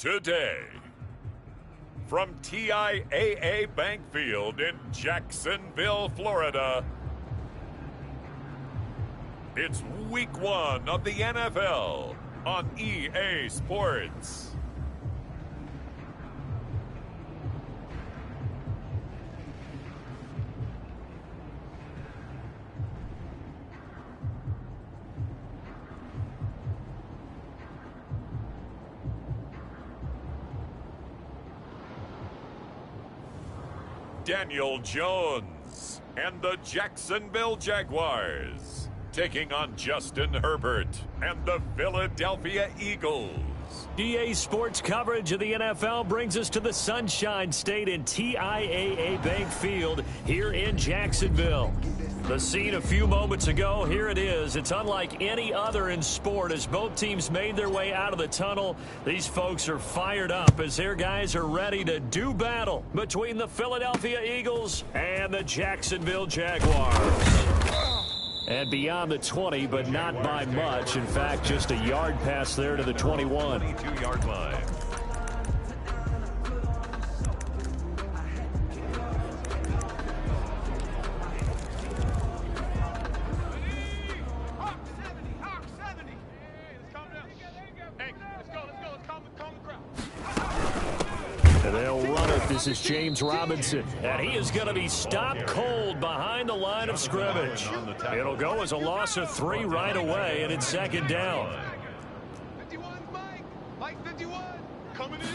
today. From TIAA Bank Field in Jacksonville, Florida, it's Week 1 of the NFL on EA Sports. Daniel Jones and the Jacksonville Jaguars taking on Justin Herbert and the Philadelphia Eagles. EA Sports coverage of the NFL brings us to the Sunshine State in TIAA Bank Field here in Jacksonville. The scene a few moments ago, here it is. It's unlike any other in sport as both teams made their way out of the tunnel. These folks are fired up as their guys are ready to do battle between the Philadelphia Eagles and the Jacksonville Jaguars. And beyond the 20, but not by much. In fact, just a yard pass there to the 21. 22-yard line. And they'll run it. This is James Robinson. And he is going to be stopped cold behind the line of scrimmage. It'll go as a loss of 3 right away, and it's second down. 51, Mike 51, coming in.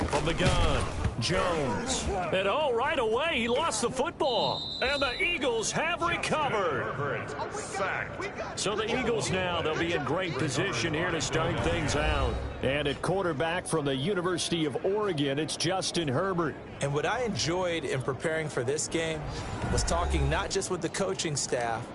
From the gun, Jones. And right away, he lost the football. And the Eagles have recovered. So the Eagles now, they'll be in great position here to start things out. And at quarterback from the University of Oregon, it's Justin Herbert. And what I enjoyed in preparing for this game was talking not just with the coaching staff,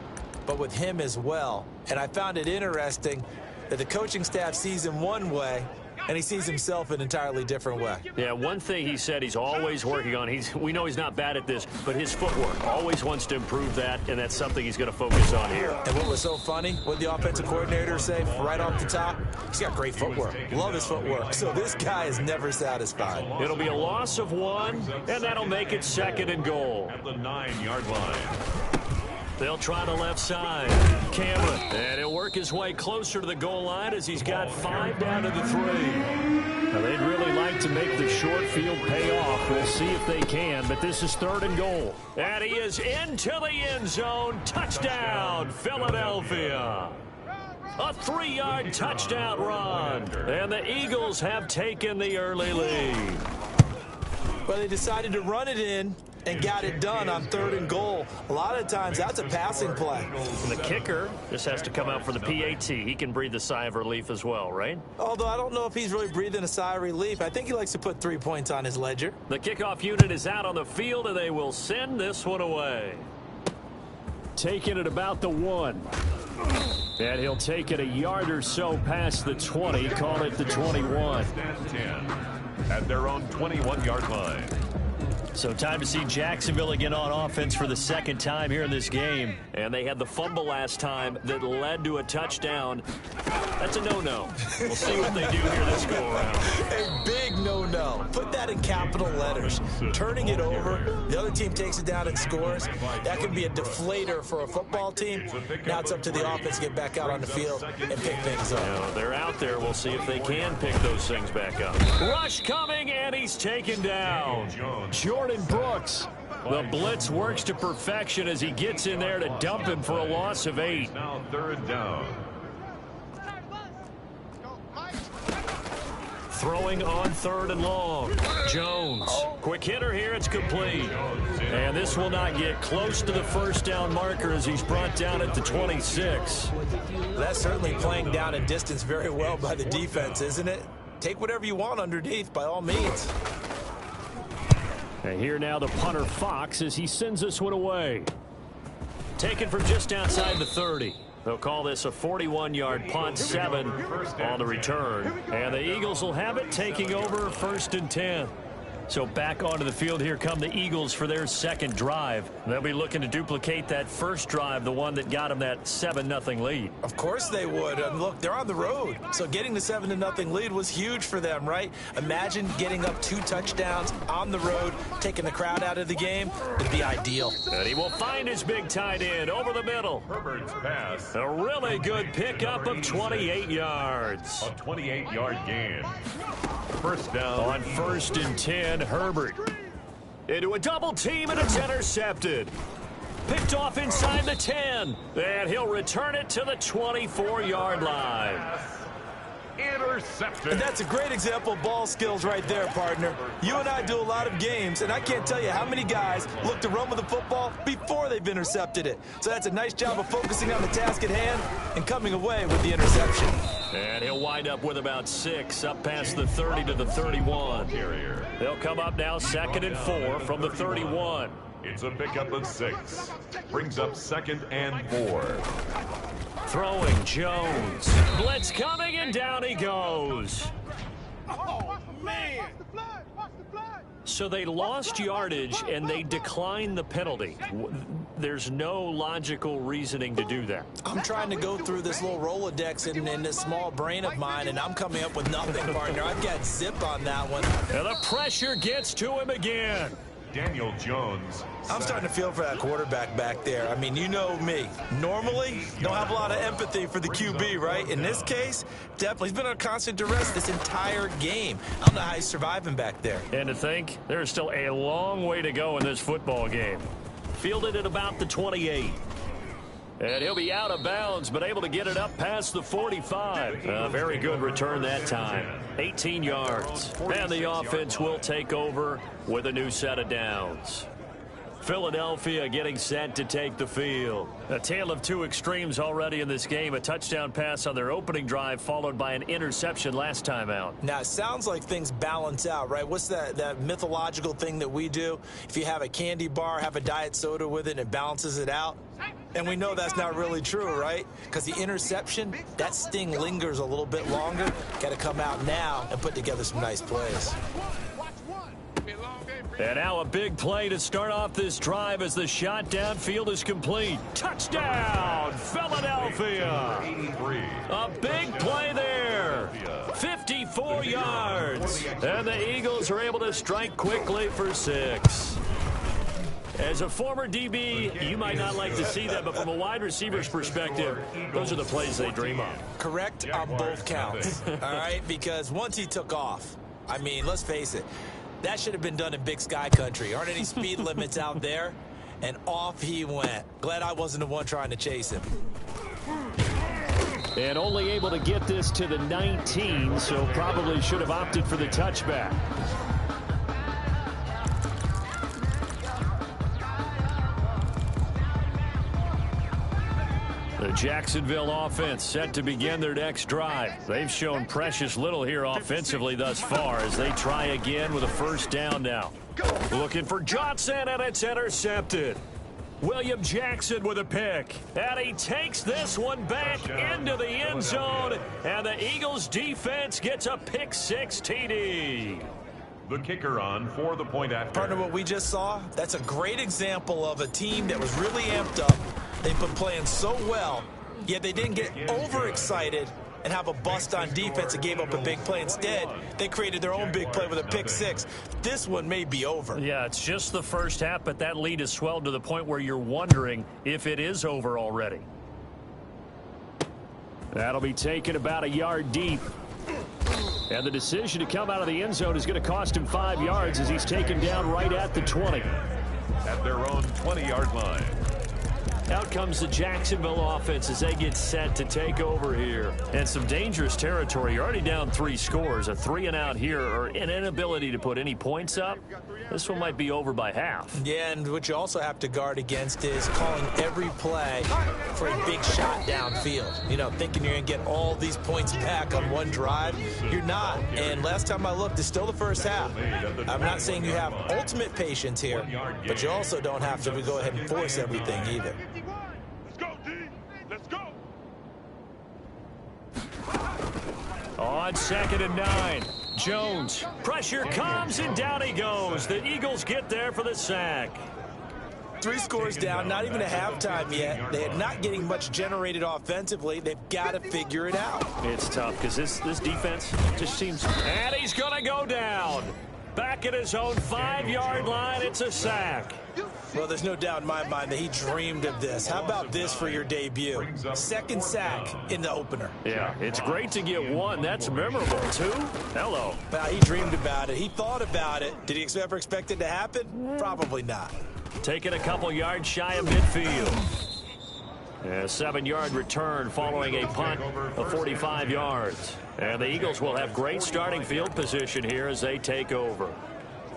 but with him as well. And I found it interesting that the coaching staff sees him one way, and he sees himself an entirely different way. Yeah, one thing he said he's always working on, we know he's not bad at this, but his footwork, always wants to improve that, and that's something he's going to focus on here. And what was so funny, what the offensive coordinator say right off the top, he's got great footwork. Love his footwork. So this guy is never satisfied. It'll be a loss of 1, and that'll make it second and goal. At the 9-yard line. They'll try the left side. Cameron. And he'll work his way closer to the goal line as he's got 5 down to the 3. Now, they'd really like to make the short field pay off. We'll see if they can, but this is 3rd and goal. And he is into the end zone. Touchdown, Philadelphia. A 3-yard touchdown run. And the Eagles have taken the early lead. Well, they decided to run it in and got it done on 3rd and goal. A lot of times, that's a passing play. And the kicker just has to come out for the PAT. He can breathe a sigh of relief as well, right? Although I don't know if he's really breathing a sigh of relief. I think he likes to put 3 points on his ledger. The kickoff unit is out on the field, and they will send this one away. Taking it about the 1. And he'll take it a yard or so past the 20, call it the 21. 10 at their own 21-yard line. So time to see Jacksonville again on offense for the 2nd time here in this game. And they had the fumble last time that led to a touchdown. That's a no-no. We'll see what they do here this go-around. A big no-no. Put that in capital letters. Turning it over, the other team takes it down and scores. That can be a deflator for a football team. Now it's up to the offense to get back out on the field and pick things up. You know, they're out there. We'll see if they can pick those things back up. Rush coming, and he's taken down. Jordan Brooks. The blitz works to perfection as he gets in there to dump him for a loss of 8. Now 3rd down. Throwing on 3rd and long. Jones. Quick hitter here. It's complete. And this will not get close to the 1st down marker as he's brought down at the 26. That's certainly playing down in distance very well by the defense, isn't it? Take whatever you want underneath, by all means. And here now the punter Fox as he sends this one away. Taken from just outside the 30. They'll call this a 41-yard punt, 7 on the return. And the Eagles will have it, taking over 1st and 10. So back onto the field here come the Eagles for their second drive. They'll be looking to duplicate that first drive, the one that got them that 7-0 lead. Of course they would. And look, they're on the road. So getting the 7-0 lead was huge for them, right? Imagine getting up 2 touchdowns on the road, taking the crowd out of the game. It'd be ideal. And he will find his big tight end over the middle. Herbert's pass. A really good pickup of 28 yards. A 28-yard gain. First down. On 1st and 10, Herbert. Into a double team, and it's intercepted. Picked off inside the 10. And he'll return it to the 24-yard line. Intercepted. And that's a great example of ball skills right there, partner. You and I do a lot of games, and I can't tell you how many guys look to run with the football before they've intercepted it. So that's a nice job of focusing on the task at hand and coming away with the interception. And he'll wind up with about 6 up past the 30 to the 31. They'll come up now 2nd and 4 from the 31. It's a pickup of 6. Brings up 2nd and 4. Throwing Jones. Blitz coming, and down he goes. Oh, man. So they lost yardage, and they declined the penalty. There's no logical reasoning to do that. I'm trying to go through this little Rolodex in this small brain of mine, and I'm coming up with nothing, partner. I've got zip on that one. And the pressure gets to him again. Daniel Jones. I'm starting to feel for that quarterback back there. I mean, you know me. Normally, don't have a lot of empathy for the QB, right? In this case, definitely. He's been under constant duress this entire game. I don't know how he's surviving back there. And to think, there's still a long way to go in this football game. Fielded at about the 28. And he'll be out of bounds, but able to get it up past the 45. A very good return that time. 18 yards. And the offense will take over with a new set of downs. Philadelphia getting set to take the field. A tale of 2 extremes already in this game. A touchdown pass on their opening drive, followed by an interception last time out. Now, it sounds like things balance out, right? What's that mythological thing that we do? If you have a candy bar, have a diet soda with it, and it balances it out. And we know that's not really true, right? Because the interception, that sting lingers a little bit longer. Got to come out now and put together some nice plays. And now a big play to start off this drive as the shot downfield is complete. Touchdown, Philadelphia. A big play there. 54 yards. And the Eagles are able to strike quickly for 6. As a former DB, you might not like to see that, but from a wide receiver's perspective, those are the plays they dream of. Correct on both counts, all right? Because once he took off, I mean, let's face it, that should have been done in Big Sky Country. Aren't any speed limits out there? And off he went. Glad I wasn't the one trying to chase him. And only able to get this to the 19, so probably should have opted for the touchback. The Jacksonville offense set to begin their next drive. They've shown precious little here offensively thus far as they try again with a first down now. Looking for Johnson, and it's intercepted. William Jackson with a pick. And he takes this one back into the end zone. And the Eagles defense gets a pick 6 TD. The kicker on for the point after. Partner, what we just saw, that's a great example of a team that was really amped up. They've been playing so well, yet they didn't get overexcited and have a bust on defense and gave up a big play. Instead, they created their own big play with a pick 6. This one may be over. Yeah, it's just the first half, but that lead has swelled to the point where you're wondering if it is over already. That'll be taken about a yard deep. And the decision to come out of the end zone is going to cost him 5 yards as he's taken down right at the 20. At their own 20-yard line. Out comes the Jacksonville offense as they get set to take over here. And some dangerous territory. You're already down 3 scores. A 3-and-out here, or an inability to put any points up. This one might be over by half. Yeah, and what you also have to guard against is calling every play for a big shot downfield. You know, thinking you're going to get all these points back on one drive. You're not. And last time I looked, it's still the first half. I'm not saying you have ultimate patience here, but you also don't have to go ahead and force everything either. Let's go, D. Let's go. On 2nd and 9. Jones. Pressure comes, and down he goes. The Eagles get there for the sack. 3 scores down, not even a halftime yet. They are not getting much generated offensively. They've got to figure it out. It's tough because this defense just seems... And he's going to go down. Back at his own 5-yard line, it's a sack. Well, there's no doubt in my mind that he dreamed of this. How about this for your debut? 2nd sack in the opener. Yeah, it's great to get 1. That's memorable. 2? Hello. He dreamed about it. He thought about it. Did he ever expect it to happen? Probably not. Taking a couple yards shy of midfield. A 7-yard return following a punt of 45 yards. And the Eagles will have great starting field position here as they take over.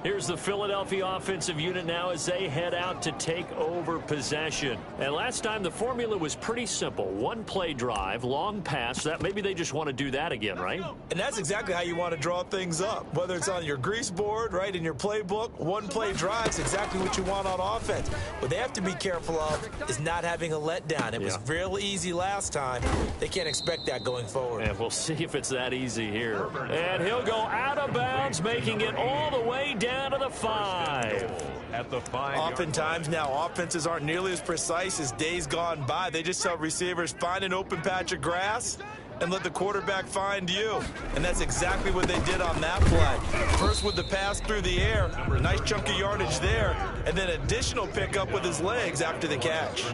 Here's the Philadelphia offensive unit now as they head out to take over possession. And last time the formula was pretty simple. 1-play drive, long pass. That maybe they just want to do that again, right? And that's exactly how you want to draw things up. Whether it's on your grease board, right, in your playbook, 1-play drive is exactly what you want on offense. What they have to be careful of is not having a letdown. It was real easy last time. They can't expect that going forward. And we'll see if it's that easy here. And he'll go out of bounds, making it all the way down to the 5. At the 5. Oftentimes now offenses aren't nearly as precise as days gone by. They just tell receivers, find an open patch of grass and let the quarterback find you. And that's exactly what they did on that play. First with the pass through the air, nice chunk of yardage there, and then additional pickup with his legs after the catch.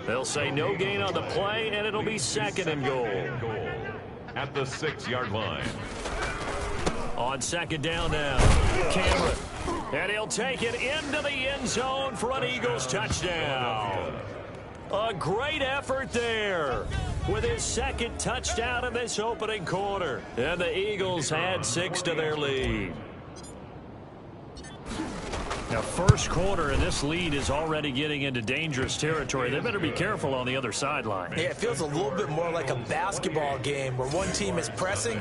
They'll say no gain on the play, and it'll be 2nd and goal. At the 6-yard line. On 2nd down now, Cameron. And he'll take it into the end zone for an Eagles touchdown. A great effort there with his 2nd touchdown in this opening quarter. And the Eagles add 6 to their lead. Now, first quarter, and this lead is already getting into dangerous territory. They better be careful on the other sideline. Yeah, it feels a little bit more like a basketball game where one team is pressing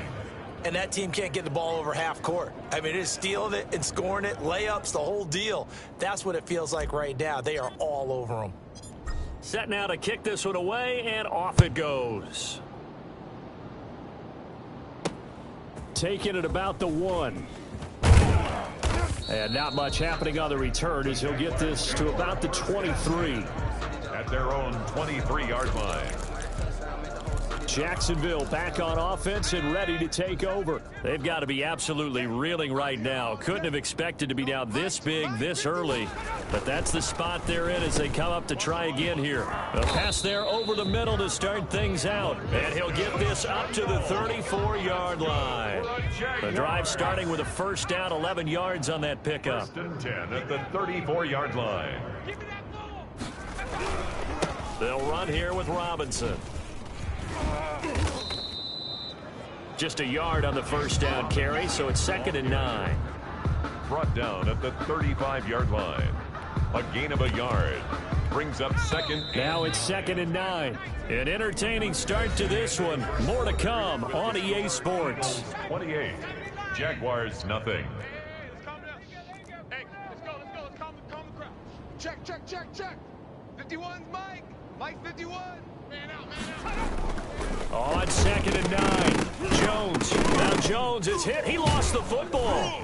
and that team can't get the ball over half court. I mean, it is stealing it and scoring it, layups, the whole deal. That's what it feels like right now. They are all over them. Set now to kick this one away, and off it goes. Taking it about the 1. And not much happening on the return as he'll get this to about the 23. At their own 23-yard line. Jacksonville back on offense and ready to take over. They've got to be absolutely reeling right now. Couldn't have expected to be down this big this early. But that's the spot they're in as they come up to try again here. A pass there over the middle to start things out. And he'll get this up to the 34-yard line. The drive starting with a first down, 11 yards on that pickup. 1st and 10 at the 34-yard line. They'll run here with Robinson. Just a yard on the first down carry, so it's 2nd and 9. Brought down at the 35-yard line. A gain of a yard. Brings up 2nd. Now it's 2nd and 9. An entertaining start to this one. More to come on EA Sports. 28. Jaguars nothing. Hey, let's go. Let's calm the crowd. Check. 51's Mike. Mike 51. Man out. On 2nd and 9. Jones. Now Jones is hit. He lost the football.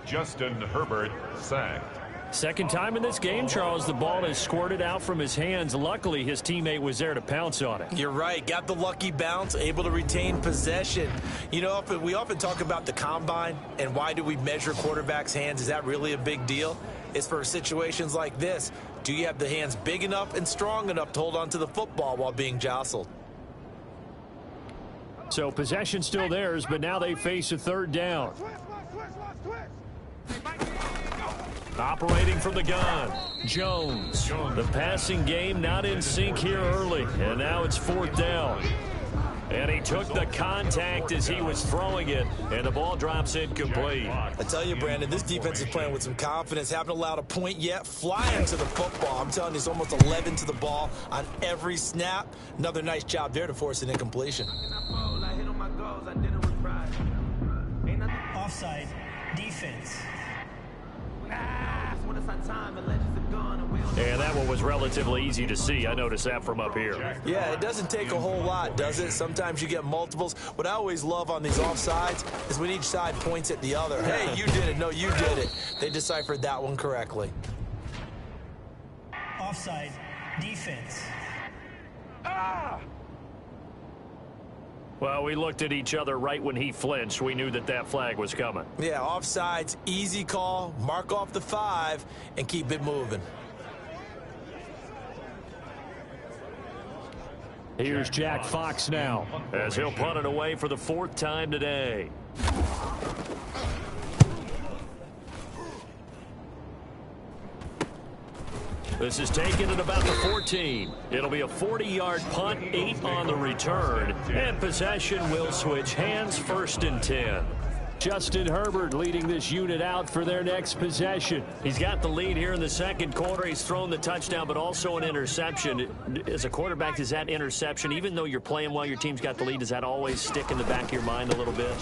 Justin Herbert sacked. Second time in this game, Charles, the ball has squirted out from his hands. Luckily, his teammate was there to pounce on it. You're right. Got the lucky bounce, able to retain possession. You know, we often talk about the combine and why do we measure quarterbacks' hands. Is that really a big deal? It's for situations like this. Do you have the hands big enough and strong enough to hold on to the football while being jostled? So possession still theirs, but now they face a 3rd down. Operating from the gun, Jones. The passing game not in sync here early, and now it's 4th down. And he took the contact as he was throwing it, and the ball drops incomplete. I tell you, Brandon, this defense is playing with some confidence. Haven't allowed a point yet. Flying to the football. I'm telling you, it's almost 11 to the ball on every snap. Another nice job there to force an incompletion. Offside. Defense. And that one was relatively easy to see. I noticed that from up here. Yeah, it doesn't take a whole lot, does it? Sometimes you get multiples. What I always love on these offsides is when each side points at the other. Hey, you did it. No, you did it. They deciphered that one correctly. Offside, defense. Well, we looked at each other right when he flinched. We knew that that flag was coming. Yeah, offsides, easy call. Mark off the 5 and keep it moving. Here's Jack Fox now, as he'll punt it away for the 4th time today. This is taken at about the 14. It'll be a 40-yard punt, 8 on the return, and possession will switch hands, 1st and 10. Justin Herbert leading this unit out for their next possession. He's got the lead here in the 2nd quarter. He's thrown the touchdown, but also an interception. As a quarterback, does that interception, even though you're playing while your team's got the lead, does that always stick in the back of your mind a little bit?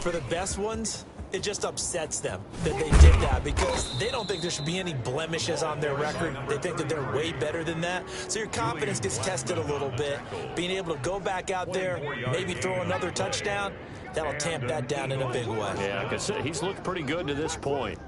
For the best ones, it just upsets them that they did that because they don't think there should be any blemishes on their record. They think that they're way better than that. So your confidence gets tested a little bit. Being able to go back out there, maybe throw another touchdown, that'll tamp that down in a big way. Yeah, because he's looked pretty good to this point.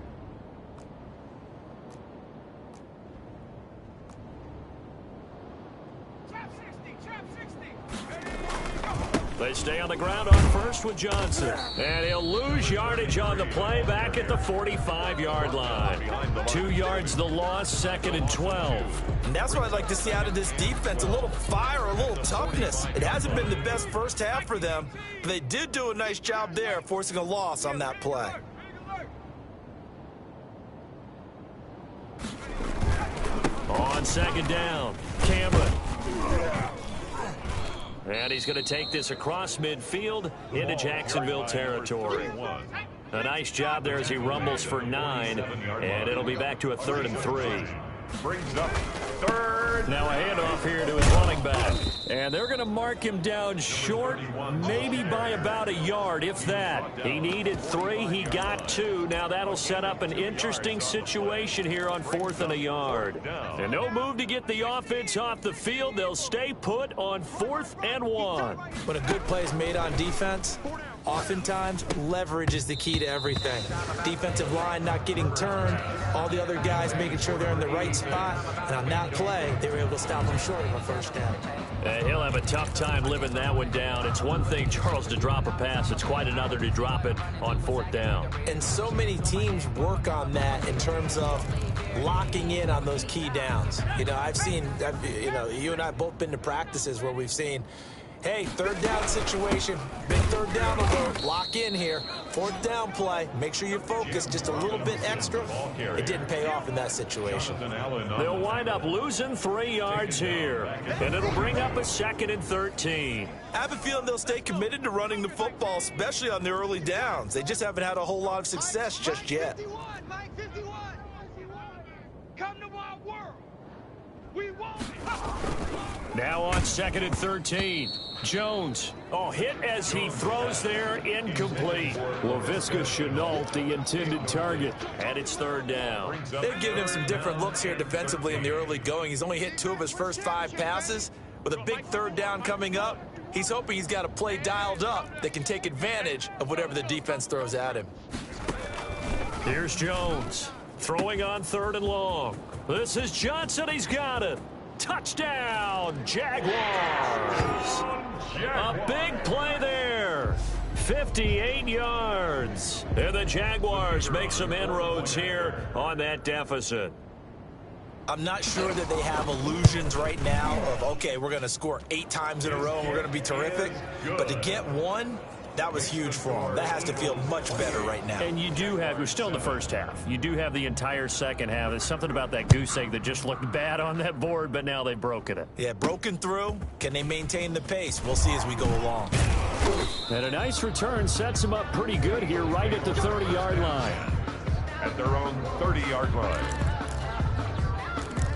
They stay on the ground on first with Johnson. And he'll lose yardage on the play back at the 45-yard line. 2 yards the loss, 2nd and 12. And that's what I'd like to see out of this defense, a little fire, a little toughness. It hasn't been the best first half for them, but they did do a nice job there, forcing a loss on that play. On 2nd down, Cameron. And he's going to take this across midfield into Jacksonville territory. A nice job there as he rumbles for 9, and it'll be back to a 3rd and 3. Brings up 3rd. Now a handoff here to his running back. And they're going to mark him down short, maybe by about a yard, if that. He needed 3, he got 2. Now that'll set up an interesting situation here on 4th and a yard. And no move to get the offense off the field. They'll stay put on 4th and 1. When a good play is made on defense, oftentimes leverage is the key to everything. Defensive line not getting turned, all the other guys making sure they're in the right spot, and on that play, they were able to stop them short of a 1st down. He'll have a tough time living that one down. It's one thing, Charles, to drop a pass. It's quite another to drop it on 4th down. And so many teams work on that in terms of locking in on those key downs. You know, I've seen, you and I both been to practices where we've seen, hey, 3rd down situation, big 3rd down alert, lock in here. 4th down play, make sure you focus just a little bit extra. It didn't pay off in that situation. They'll wind up losing 3 yards here, and it'll bring up a 2nd and 13. I have a feeling they'll stay committed to running the football, especially on the early downs. They just haven't had a whole lot of success just yet. Mike 51. Come to my world. We won't. Now on 2nd and 13. Jones. Oh, hit as he throws there, incomplete. Laviska Shenault, the intended target, and it's 3rd down. They've given him some different looks here defensively in the early going. He's only hit 2 of his first 5 passes. With a big 3rd down coming up, he's hoping he's got a play dialed up that can take advantage of whatever the defense throws at him. Here's Jones, throwing on 3rd and long. This is Johnson, he's got it. Touchdown, Jaguars. A big play there. 58 yards. And the Jaguars make some inroads here on that deficit. I'm not sure that they have illusions right now of, okay, we're going to score 8 times in a row and we're going to be terrific. But to get 1, that was huge for them. That has to feel much better right now. And you do have, we're still in the first half. You do have the entire second half. There's something about that goose egg that just looked bad on that board, but now they've broken it. Yeah, broken through. Can they maintain the pace? We'll see as we go along. And a nice return sets them up pretty good here right at the 30-yard line. At their own 30-yard line.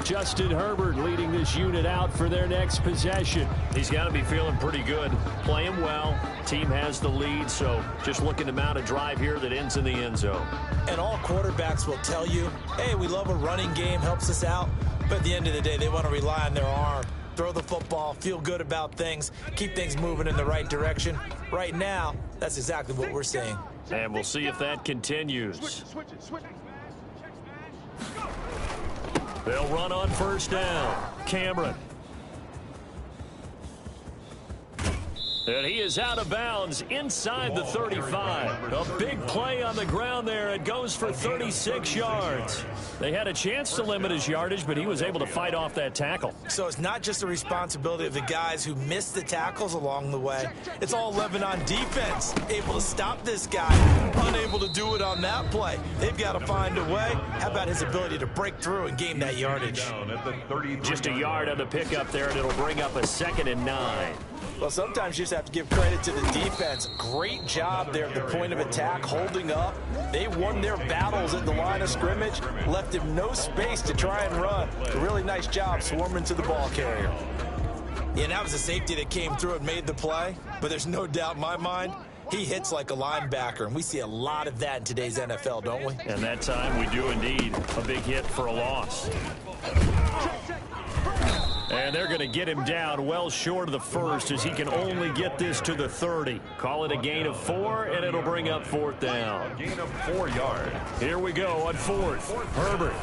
Justin Herbert leading this unit out for their next possession. He's got to be feeling pretty good. Playing well. Team has the lead, so just looking to mount a drive here that ends in the end zone. And all quarterbacks will tell you, hey, we love a running game, helps us out. But at the end of the day, they want to rely on their arm. Throw the football, feel good about things, keep things moving in the right direction. Right now, that's exactly what we're seeing. And we'll see if that continues. They'll run on first down. Cameron. And he is out of bounds inside the 35. A big play on the ground there. It goes for 36 yards. They had a chance to limit his yardage, but he was able to fight off that tackle. So it's not just the responsibility of the guys who missed the tackles along the way. It's all Lebanon defense, able to stop this guy, unable to do it on that play. They've got to find a way. How about his ability to break through and gain that yardage? Just a yard on the pickup there, and it'll bring up a 2nd and 9. Well, sometimes you just have to give credit to the defense. Great job there at the point of attack, holding up. They won their battles at the line of scrimmage, left him no space to try and run. A really nice job swarming to the ball carrier. Yeah, that was a safety that came through and made the play, but there's no doubt in my mind, he hits like a linebacker, and we see a lot of that in today's NFL, don't we? And that time we do indeed. A big hit for a loss. And they're going to get him down well short of the first as he can only get this to the 30. Call it a gain of 4, and it'll bring up 4th down. A gain of 4 yards. Here we go on 4th. Herbert.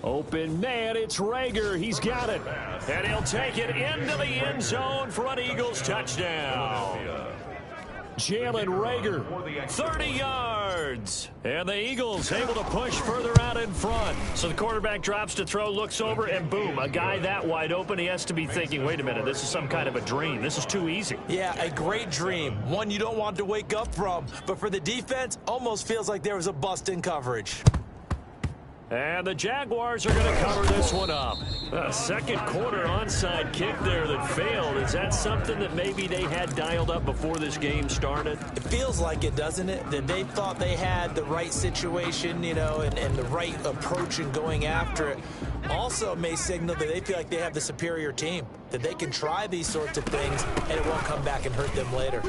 Open man, it's Rager. He's got it. And he'll take it into the end zone for an Eagles touchdown. Jalen Rager, 30 yards. And the Eagles able to push further out in front. So the quarterback drops to throw, looks over, and boom, a guy that wide open. He has to be thinking, wait a minute, this is some kind of a dream. This is too easy. Yeah, a great dream. One you don't want to wake up from. But for the defense, almost feels like there was a bust in coverage. And the Jaguars are going to cover this one up. A second quarter onside kick there that failed. Is that something that maybe they had dialed up before this game started? It feels like it, doesn't it? That they thought they had the right situation, you know, and the right approach in going after it. Also may signal that they feel like they have the superior team, that they can try these sorts of things and it won't come back and hurt them later.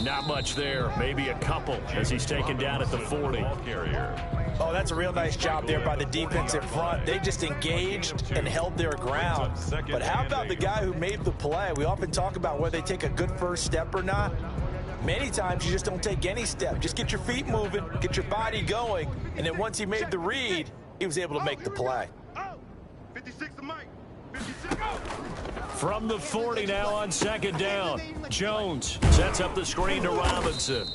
Not much there. Maybe a couple as he's taken down at the 40. Oh, that's a real nice job there by the defensive front. They just engaged and held their ground. But how about the guy who made the play? We often talk about whether they take a good first step or not. Many times you just don't take any step. Just get your feet moving, get your body going, and then once he made the read, he was able to make the play. 56 to Mike. 56. From the 40 now on 2nd down. Jones sets up the screen to Robinson.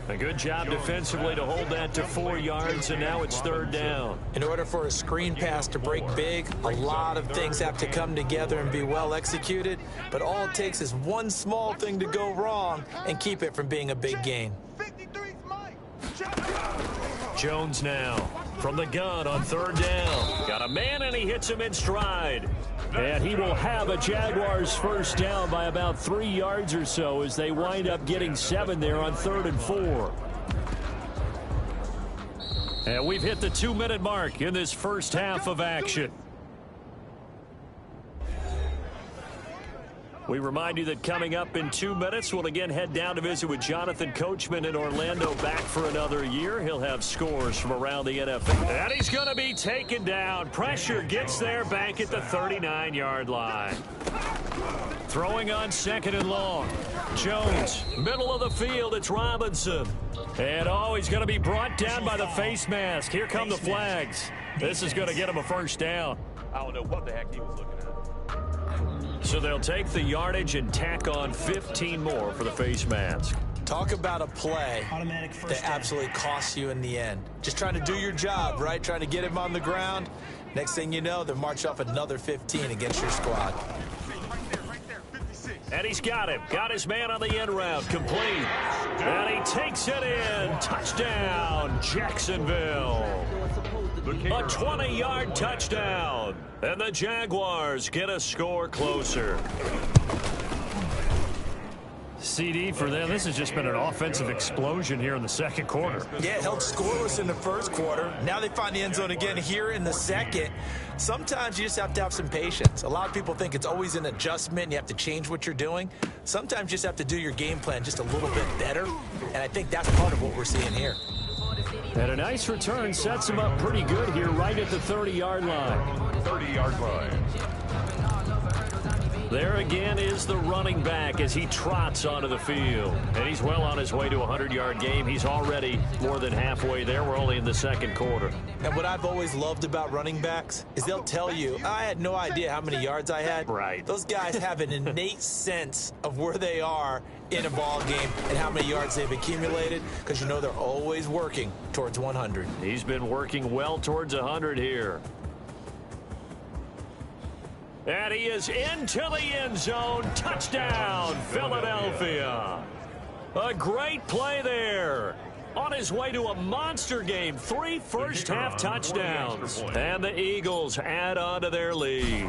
A good job defensively to hold that to 4 yards, and now it's 3rd down. In order for a screen pass to break big, a lot of things have to come together and be well executed, but all it takes is one small thing to go wrong and keep it from being a big gain. Jones now from the gun on 3rd down. Got a man, and he hits him in stride. And he will have a Jaguars first down by about 3 yards or so as they wind up getting 7 there on 3rd and 4. And we've hit the 2-minute mark in this first half of action. We remind you that coming up in 2 minutes, we'll again head down to visit with Jonathan Coachman in Orlando, back for another year. He'll have scores from around the NFL. And he's going to be taken down. Pressure gets there back at the 39-yard line. Throwing on 2nd and long. Jones, middle of the field, it's Robinson. And he's going to be brought down by the face mask. Here come the flags. This is going to get him a first down. I don't know what the heck he was looking at. So they'll take the yardage and tack on 15 more for the face mask. Talk about a play that absolutely costs you in the end. Just trying to do your job, right? Trying to get him on the ground. Next thing you know, they march off another 15 against your squad. And he's got him. Got his man on the end route. Complete. And he takes it in. Touchdown, Jacksonville. A 20-yard touchdown. And the Jaguars get a score closer. CD for them. This has just been an offensive explosion here in the second quarter. Yeah, held scoreless in the first quarter. Now they find the end zone again here in the second. Sometimes you just have to have some patience. A lot of people think it's always an adjustment. You have to change what you're doing. Sometimes you just have to do your game plan just a little bit better. And I think that's part of what we're seeing here. And a nice return sets him up pretty good here right at the 30-yard line. 30-yard line. There again is the running back as he trots onto the field. And he's well on his way to a 100-yard game. He's already more than halfway there. We're only in the second quarter. And what I've always loved about running backs is they'll tell you, I had no idea how many yards I had. Right. Those guys have an innate sense of where they are in a ball game and how many yards they've accumulated, because you know they're always working towards 100. He's been working well towards 100 here. And he is into the end zone. Touchdown, Philadelphia. A great play there. On his way to a monster game. 3 first-half touchdowns. And the Eagles add on to their lead.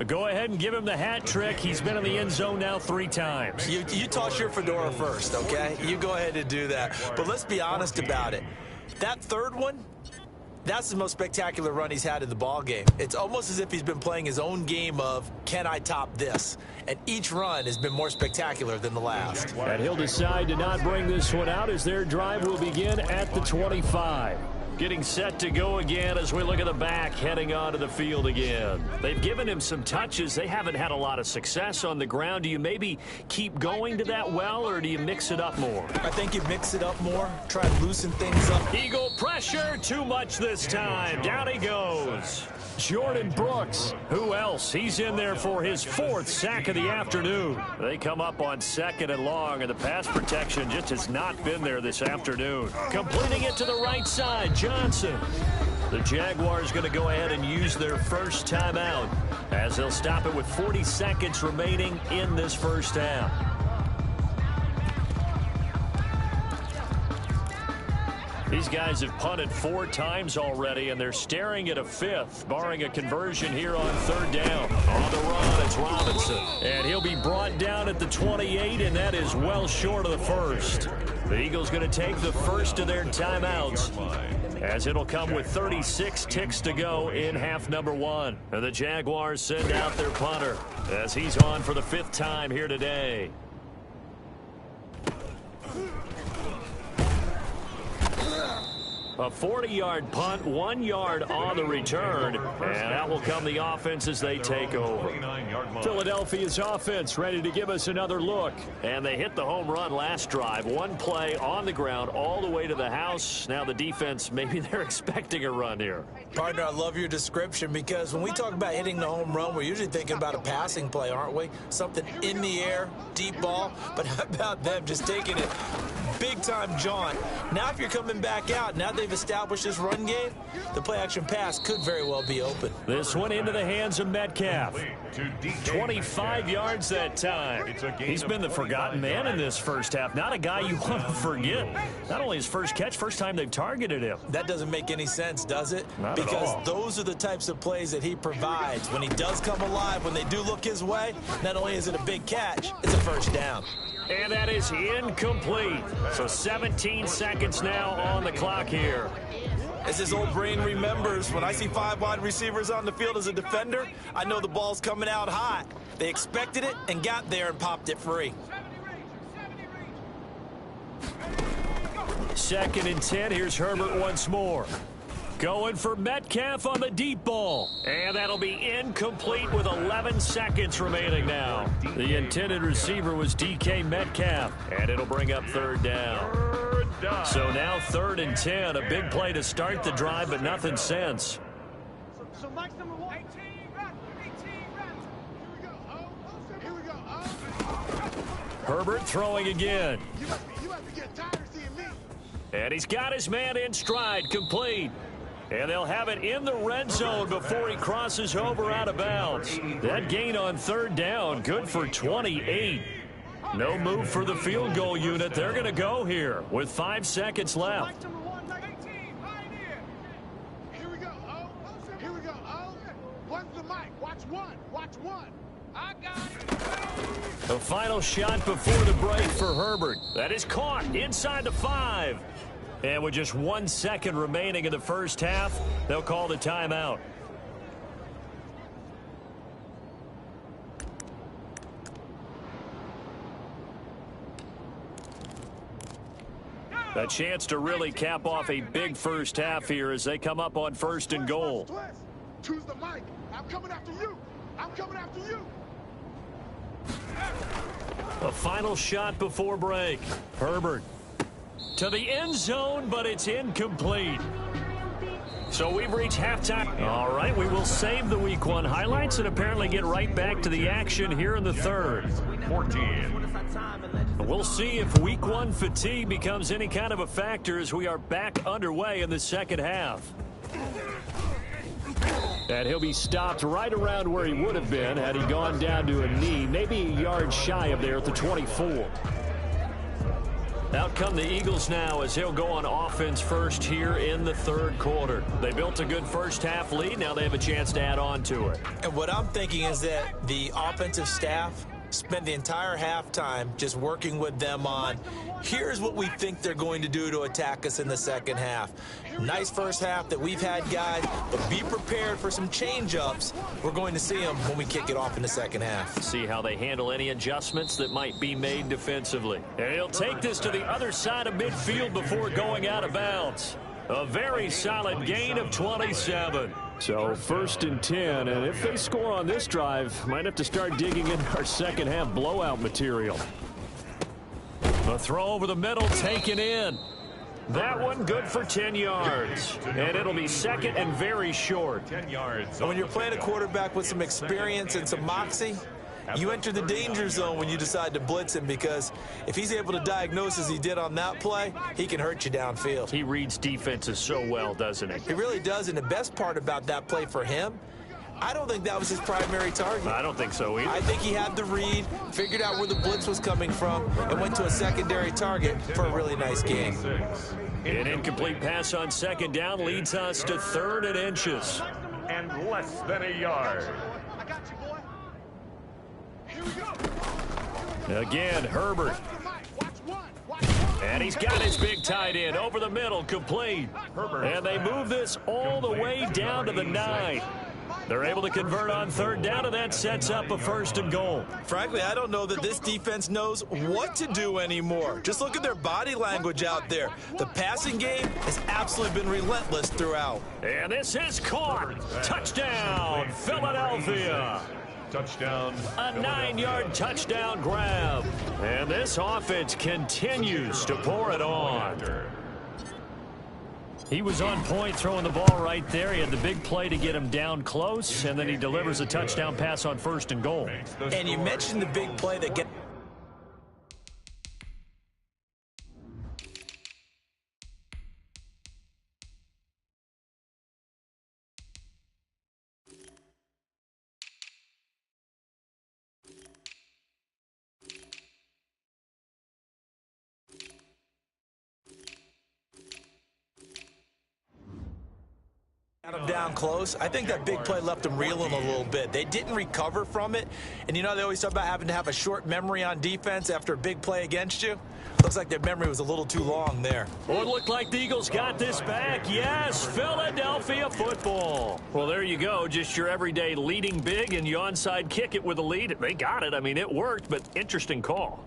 Go ahead and give him the hat trick. He's been in the end zone now 3 times. You toss your fedora first, okay? You go ahead and do that. But let's be honest about it. That third one, that's the most spectacular run he's had in the ball game. It's almost as if he's been playing his own game of, can I top this? And each run has been more spectacular than the last. And he'll decide to not bring this one out as their drive will begin at the 25. Getting set to go again as we look at the back heading onto the field again. They've given him some touches. They haven't had a lot of success on the ground. Do you maybe keep going to that well, or do you mix it up more? I think you mix it up more, try to loosen things up. Eagle pressure, too much this time. Down he goes. Jordan Brooks. Who else? He's in there for his 4th sack of the afternoon. They come up on 2nd and long, and the pass protection just has not been there this afternoon. Completing it to the right side, Johnson. The Jaguars going to go ahead and use their first timeout as they'll stop it with 40 seconds remaining in this first half. These guys have punted 4 times already, and they're staring at a 5th, barring a conversion here on 3rd down. On the run, it's Robinson. And he'll be brought down at the 28, and that is well short of the first. The Eagles going to take the first of their timeouts, as it'll come with 36 ticks to go in half number 1. And the Jaguars send out their punter as he's on for the 5th time here today. A 40-yard punt, 1 yard on the return, and that will come the offense as they take over. Philadelphia's offense ready to give us another look. And they hit the home run last drive. 1 play on the ground all the way to the house. Now the defense, maybe they're expecting a run here. Partner, I love your description, because when we talk about hitting the home run, we're usually thinking about a passing play, aren't we? Something in the air, deep ball. But how about them just taking it big-time jaunt? Now if you're coming back out, now they've established this run game, the play-action pass could very well be open. This one into the hands of Metcalf. 25 yards that time. He's been the forgotten man in this first half. Not a guy you want to forget. Not only his first catch, first time they've targeted him. That doesn't make any sense, does it? Not at all. Because those are the types of plays that he provides. When he does come alive, when they do look his way, not only is it a big catch, it's a first down. And that is incomplete. So 17 seconds now on the clock here. As his old brain remembers, when I see 5 wide receivers on the field as a defender, I know the ball's coming out hot. They expected it and got there and popped it free. 2nd and 10. Here's Herbert once more. Going for Metcalf on the deep ball. And that'll be incomplete with 11 seconds remaining now. The intended receiver was DK Metcalf. And it'll bring up 3rd down. So now 3rd and 10. A big play to start the drive, but nothing since. So Mike's number 1. 18 Here we go. Herbert throwing again. You might be getting tired of seeing me. And he's got his man in stride, complete. And they'll have it in the red zone before he crosses over out of bounds. That gain on 3rd down, good for 28. No move for the field goal unit. They're going to go here with 5 seconds left. Here we go. One's the mic. Watch one. The final shot before the break for Herbert. That is caught inside the 5. And with just 1 second remaining in the first half, they'll call the timeout. A chance to really cap off a big first half here as they come up on 1st and goal. Choose the mic. I'm coming after you. I'm coming after you. The final shot before break. Herbert to the end zone, but it's incomplete. So we've reached halftime. All right, we will save the Week 1 highlights and apparently get right back to the action here in the third. 14. We'll see if Week 1 fatigue becomes any kind of a factor as we are back underway in the second half. And he'll be stopped right around where he would have been had he gone down to a knee, maybe a yard shy of there at the 24. Out come the Eagles now as he'll go on offense first here in the third quarter. They built a good first half lead. Now they have a chance to add on to it. And what I'm thinking is that the offensive staff spent the entire halftime just working with them on, here's what we think they're going to do to attack us in the second half. Nice first half that we've had, guys, but be prepared for some change-ups. We're going to see them when we kick it off in the second half. See how they handle any adjustments that might be made defensively. And he'll take this to the other side of midfield before going out of bounds. A very solid gain of 27. So 1st and 10, and if they score on this drive, might have to start digging in our second half blowout material. The throw over the middle taken in. That one good for 10 yards. And it'll be second and very short. 10 yards. And when you're playing a quarterback with some experience and some moxie, you enter the danger zone when you decide to blitz him, because if he's able to diagnose as he did on that play, he can hurt you downfield. He reads defenses so well, doesn't he? He really does, and the best part about that play for him, I don't think that was his primary target. I don't think so either. I think he had the read, figured out where the blitz was coming from, and went to a secondary target for a really nice game. An incomplete pass on second down leads us to 3rd and inches. And less than a yard. I got you, boy. Here we go. Again, Herbert. And he's got his big tight end over the middle, complete. And they move this all the way down to the 9. They're able to convert on 3rd down, and that sets up a 1st and goal. Frankly, I don't know that this defense knows what to do anymore. Just look at their body language out there. The passing game has absolutely been relentless throughout. And this is caught. Touchdown, Philadelphia. Touchdown. A 9-yard touchdown grab. And this offense continues to pour it on. He was on point throwing the ball right there. He had the big play to get him down close, and then he delivers a touchdown pass on 1st and goal. And you mentioned the big play that gets... got him down close. I think that big play left them reeling a little bit. They didn't recover from it. And you know, they always talk about having to have a short memory on defense after a big play against you. Looks like their memory was a little too long there. Well, it looked like the Eagles got this back. Yes, Philadelphia football. Well, there you go. Just your everyday leading big, and you onside kick it with a lead. They got it. I mean, it worked, but interesting call.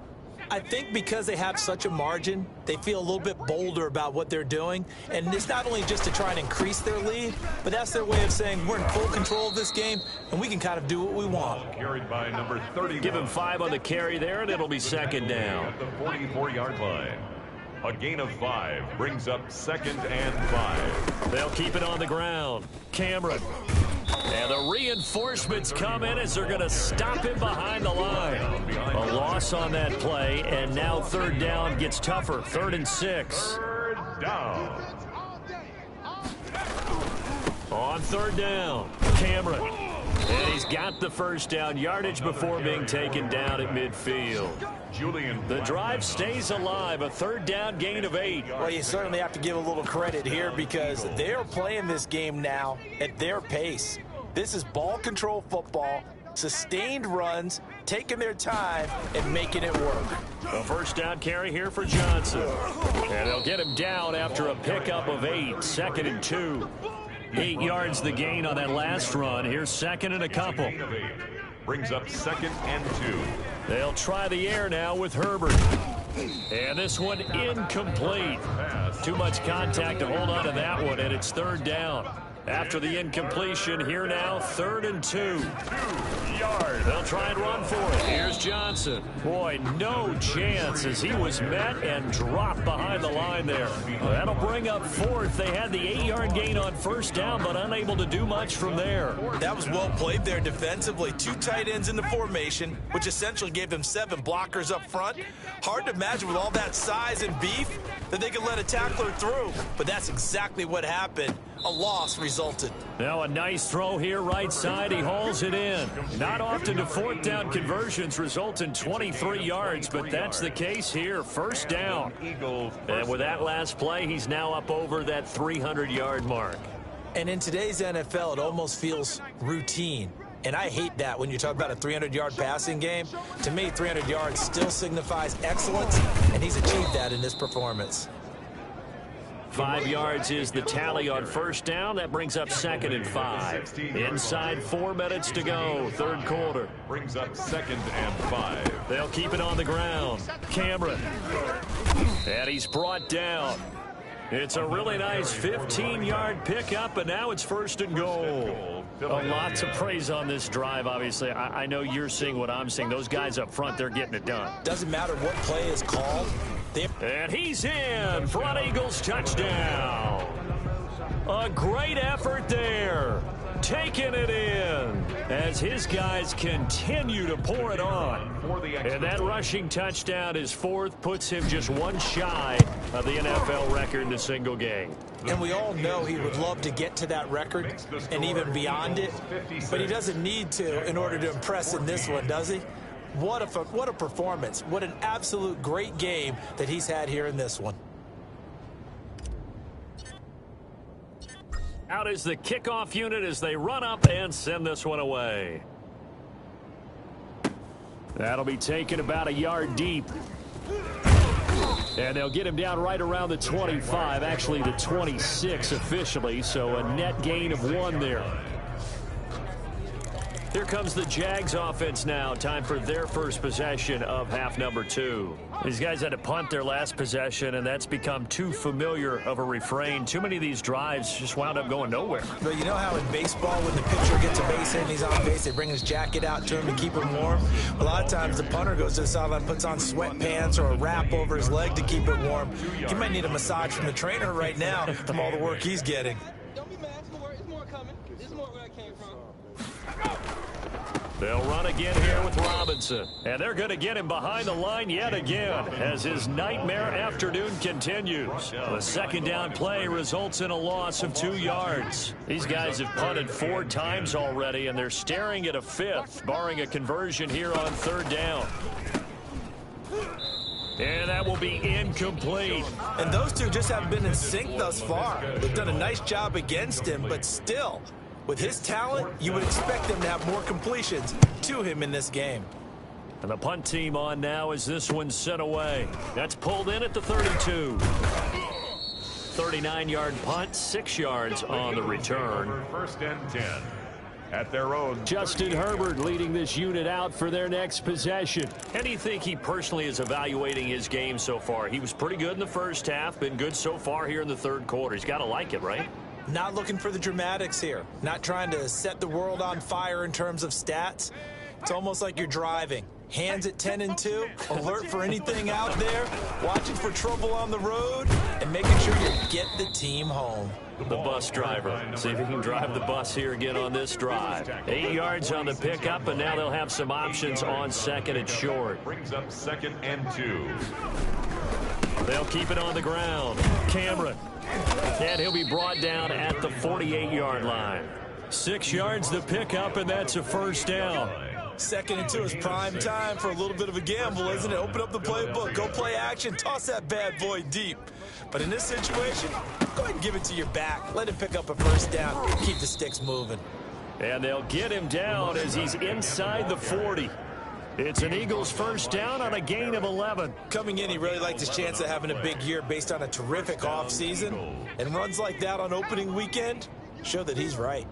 I think because they have such a margin, they feel a little bit bolder about what they're doing. And it's not only just to try and increase their lead, but that's their way of saying we're in full control of this game, and we can kind of do what we want. Carried by number 30. Give him 5 on the carry there, and it'll be second down. At the 44-yard line. A gain of 5 brings up 2nd and 5. They'll keep it on the ground. Cameron. And the reinforcements come in as they're going to stop him behind the line. A loss on that play, and now 3rd down gets tougher. 3rd and 6. 3rd down. On 3rd down, Cameron. And he's got the 1st down yardage before being taken down at midfield. The drive stays alive, a 3rd down gain of 8. Well, you certainly have to give a little credit here because they're playing this game now at their pace. This is ball control football, sustained runs, taking their time, and making it work. A first down carry here for Johnson. And they'll get him down after a pickup of 8, 2nd and 2. 8 yards the gain on that last run. Here's 2nd and a couple. Brings up 2nd and 2. They'll try the air now with Herbert. And this one incomplete. Too much contact to hold on to that one, and it's 3rd down. After the incompletion, here now, 3rd and 2. 2 yards. They'll try and run for it. Here's Johnson. Boy, no chance as he was met and dropped behind the line there. That'll bring up 4th. They had the 8-yard gain on 1st down, but unable to do much from there. That was well played there defensively. 2 tight ends in the formation, which essentially gave them 7 blockers up front. Hard to imagine with all that size and beef that they could let a tackler through, but that's exactly what happened. A loss resulted. Now a nice throw here right side. He hauls it in. Not often do 4th down conversions result in 23 yards, but that's the case here. 1st down. And with that last play, he's now up over that 300-yard mark. And in today's NFL, it almost feels routine. And I hate that when you talk about a 300-yard passing game. To me, 300 yards still signifies excellence, and he's achieved that in this performance. 5 yards is the tally on 1st down. That brings up 2nd and 5. Inside 4 minutes to go, 3rd quarter. Brings up 2nd and 5. They'll keep it on the ground. Cameron. And he's brought down. It's a really nice 15-yard pickup, and now it's 1st and goal. Lots of praise on this drive, obviously. I know you're seeing what I'm seeing. Those guys up front, they're getting it done. Doesn't matter what play is called. And he's in. Front Eagles touchdown. A great effort there. Taking it in as his guys continue to pour it on. And that rushing touchdown is 4th, puts him just 1 shy of the NFL record in a single game. And we all know he would love to get to that record and even beyond it, but he doesn't need to in order to impress in this one, does he? What a performance. What an absolute great game that he's had here in this one. Out is the kickoff unit as they run up and send this one away. That'll be taken about a yard deep. And they'll get him down right around the 25, actually the 26 officially, so a net gain of 1 there. Here comes the Jags offense now. Time for their first possession of half number 2. These guys had to punt their last possession, and that's become too familiar of a refrain. Too many of these drives just wound up going nowhere. But you know how in baseball, when the pitcher gets a base hit and he's on base, they bring his jacket out to him to keep him warm? A lot of times the punter goes to the sideline, puts on sweatpants or a wrap over his leg to keep it warm. He might need a massage from the trainer right now from all the work he's getting. Don't be mad. It's more coming. This is more where I came from. They'll run again here with Robinson. And they're going to get him behind the line yet again as his nightmare afternoon continues. The 2nd down play results in a loss of 2 yards. These guys have punted 4 times already, and they're staring at a 5th, barring a conversion here on 3rd down. And that will be incomplete. And those two just haven't been in sync thus far. They've done a nice job against him, but still, with his talent, you would expect them to have more completions to him in this game. And the punt team on now as this one's sent away. That's pulled in at the 32. 39-yard punt, 6 yards on the return. 1st and 10. At their own. Justin Herbert leading this unit out for their next possession. How do you think he personally is evaluating his game so far? He was pretty good in the first half, been good so far here in the 3rd quarter. He's got to like it, right? Not looking for the dramatics here. Not trying to set the world on fire in terms of stats. It's almost like you're driving. Hands at 10 and 2, alert for anything out there, watching for trouble on the road, and making sure you get the team home. The bus driver. See if he can drive the bus here again on this drive. 8 yards on the pickup, and now they'll have some options on 2nd and short. Brings up 2nd and 2. They'll keep it on the ground. Cameron. And he'll be brought down at the 48-yard line. 6 yards the pickup, and that's a 1st down. 2nd and 2 is prime time for a little bit of a gamble, isn't it? Open up the playbook, go play action, toss that bad boy deep. But in this situation, go ahead and give it to your back. Let him pick up a 1st down, keep the sticks moving. And they'll get him down as he's inside the 40. It's an Eagles first down on a gain of 11. Coming in, he really liked his chance of having a big year based on a terrific offseason. And runs like that on opening weekend show that he's right.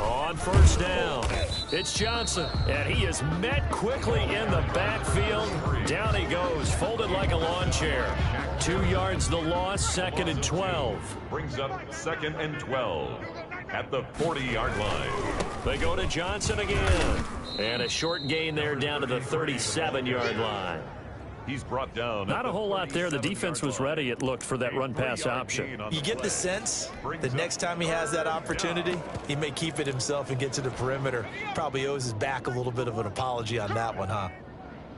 On first down, it's Johnson, and he is met quickly in the backfield. Down he goes, folded like a lawn chair. 2 yards the loss, 2nd and 12. Brings up 2nd and 12 at the 40-yard line. They go to Johnson again, and a short gain there down to the 37-yard line. He's brought down. Not a whole lot there. The defense was ready, it looked, for that run-pass option. You get the sense that next time he has that opportunity, he may keep it himself and get to the perimeter. Probably owes his back a little bit of an apology on that one, huh?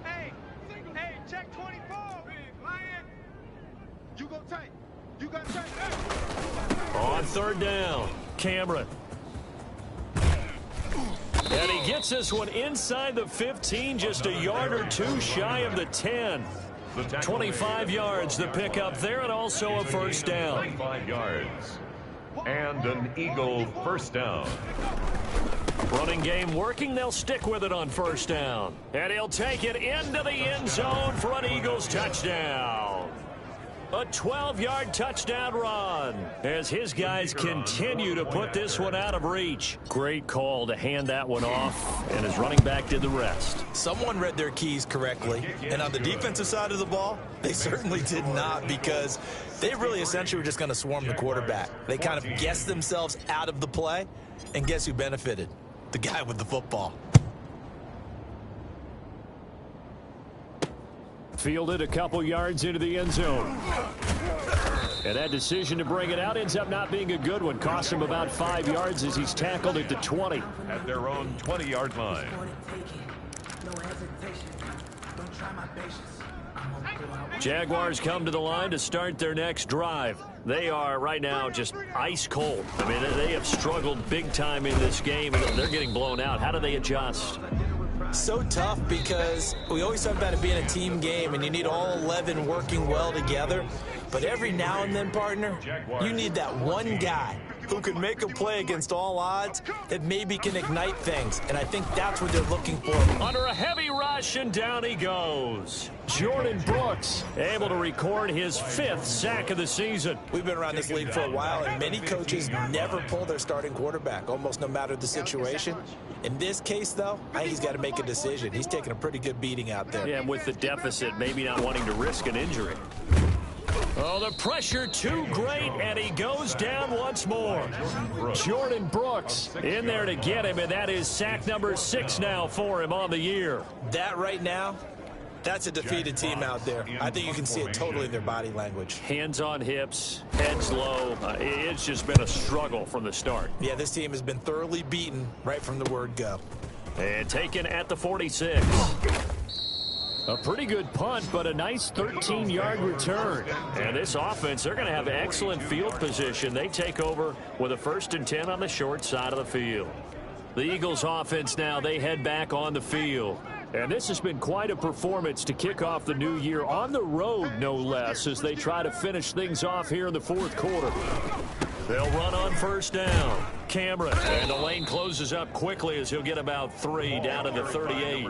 Hey, check 24. Lion. You go tight. You got tight. On third down, Cameron. And he gets this one inside the 15, just a yard or two shy of the 10. 25 yards the pickup there, and also a first down. 25 yards. And an Eagle first down. Running game working. They'll stick with it on first down. And he'll take it into the end zone for an Eagles touchdown. A 12-yard touchdown run as his guys continue to put this one out of reach. Great call to hand that one off, and his running back did the rest. Someone read their keys correctly, and on the defensive side of the ball, they certainly did not, because they really essentially were just going to swarm the quarterback. They kind of guessed themselves out of the play, and guess who benefited? The guy with the football. Fielded a couple yards into the end zone. And that decision to bring it out ends up not being a good one. Cost him about 5 yards as he's tackled at the 20. At their own 20-yard line. Jaguars come to the line to start their next drive. They are right now just ice cold. I mean, they have struggled big time in this game, and they're getting blown out. How do they adjust? So tough, because we always talk about it being a team game and you need all 11 working well together. But every now and then, partner, you need that one guy who can make a play against all odds that maybe can ignite things. And I think that's what they're looking for. Under a heavy rush, and down he goes. Jordan Brooks able to record his 5th sack of the season. We've been around this league for a while, and many coaches never pull their starting quarterback, almost no matter the situation. In this case, though, I think he's got to make a decision. He's taking a pretty good beating out there. Yeah, with the deficit, maybe not wanting to risk an injury. Oh, the pressure too great, and he goes down once more. Jordan Brooks in there to get him, and that is sack number 6 now for him on the year. That right now, that's a defeated team out there. I think you can see it totally in their body language. Hands on hips, heads low. It's just been a struggle from the start. Yeah, this team has been thoroughly beaten right from the word go. And taken at the 46. A pretty good punt, but a nice 13-yard return. And this offense, they're going to have excellent field position. They take over with a 1st and 10 on the short side of the field. The Eagles offense now, they head back on the field. And this has been quite a performance to kick off the new year on the road, no less, as they try to finish things off here in the 4th quarter. They'll run on first down. Cameron, and the lane closes up quickly as he'll get about 3 down to the 38.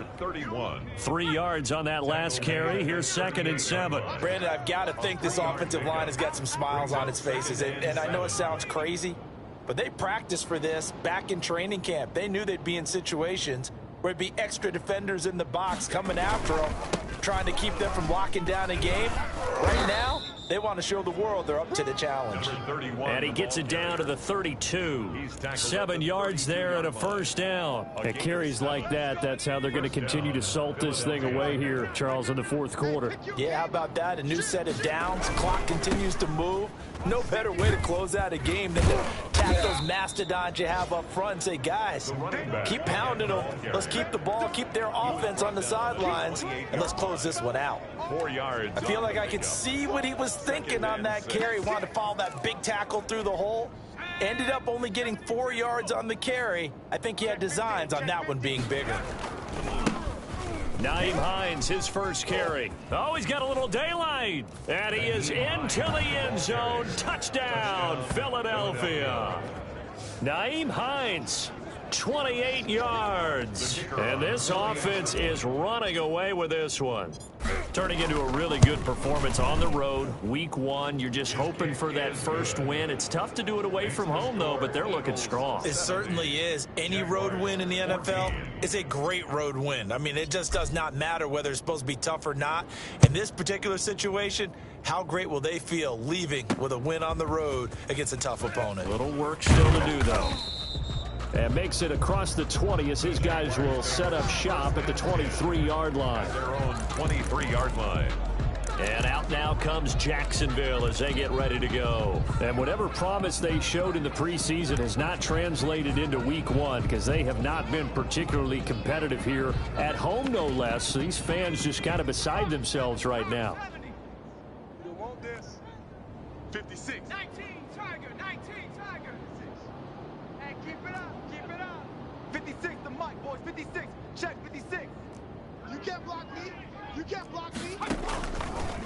3 yards on that last carry. Here's 2nd and 7. Brandon, I've got to think this offensive line has got some smiles on its faces. And I know it sounds crazy, but they practiced for this back in training camp. They knew they'd be in situations where it'd be extra defenders in the box coming after them, trying to keep them from locking down a game. Right now, they want to show the world they're up to the challenge. And he gets it down to the 32. 7 yards there and a first down. At carries like that, that's how they're going to continue to salt this thing away here, Charles, in the 4th quarter. Yeah, how about that? A new set of downs. Clock continues to move. No better way to close out a game than to tap those mastodons you have up front and say, guys, keep pounding them. Let's keep the ball, keep their offense on the sidelines, and let's close this one out. 4 yards. I feel like I could see what he was thinking on that carry. He wanted to follow that big tackle through the hole. Ended up only getting 4 yards on the carry. I think he had designs on that one being bigger. Nyheim Hines, his first carry. Oh, he's got a little daylight. And he is into the end zone. Touchdown, Philadelphia. Nyheim Hines, 28 yards. And this offense is running away with this one. Turning into a really good performance on the road. Week 1, you're just hoping for that first win. It's tough to do it away from home, though, but they're looking strong. It certainly is. Any road win in the NFL is a great road win. I mean, it just does not matter whether it's supposed to be tough or not. In this particular situation, how great will they feel leaving with a win on the road against a tough opponent? Little work still to do, though. And makes it across the 20 as his guys will set up shop at the 23-yard line. Their own 23-yard line. And out now comes Jacksonville as they get ready to go. And whatever promise they showed in the preseason has not translated into week 1 because they have not been particularly competitive here at home, no less. So these fans just kind of beside themselves right now. You want this? 56. 19, Tiger, 19, Tiger. Hey, keep it up, keep it up. 56, the mic, boys, 56. Check 56. You can't block me. You can't block me.